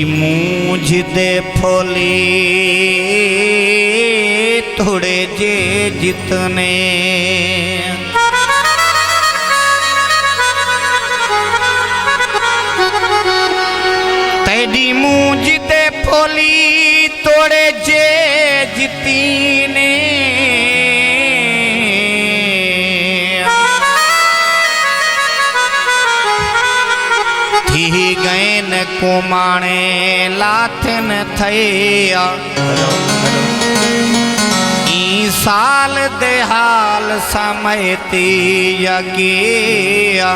मूंझ दे फोली थोड़े जे जितने तेरी मूंझ दे फोली थोड़े जे जितने थी गैन कुमाणे लाथन थया ई साल दे हाल समयती यगिया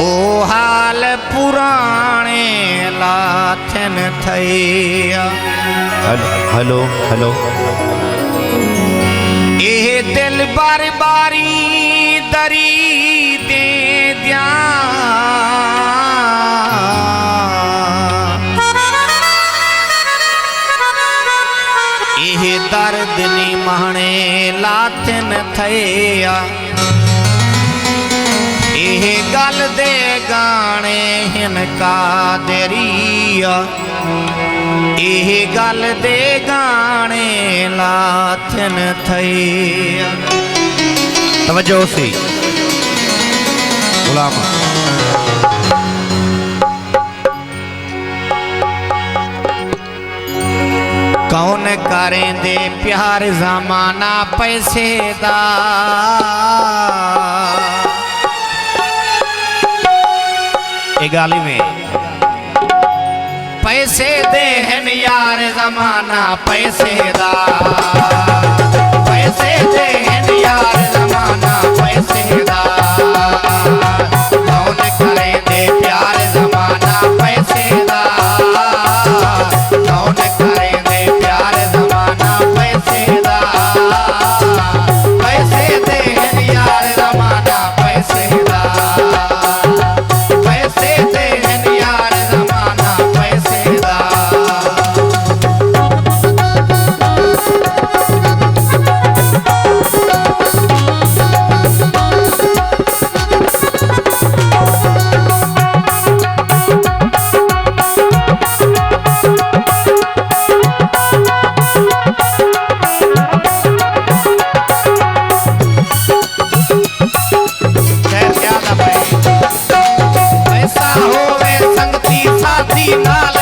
ओ हाल पुराणे लाथन थया। हेलो हेलो ए दिल बार बारी दरी दे दिया ए दर्द नी महणे लाथन थया ए गल दे गाने हिनका देरिया ए गल दे गाने लाथन थया। तवज्जो से गुलाम कौन करें दे प्यार जमाना पैसे दा ए गाली में पैसे दे हन यार जमाना पैसे दा पैसे दे हन यार जमाना पैसे दा कौन करें दे प्यार जमाना पैसे दा कौन करें दे प्यार जमाना पैसे दा पैसे दे हन यार जमाना पैसे दा पैसे दे हन यार जमाना पैसे दा। पैसा होवे संगती साथी नाल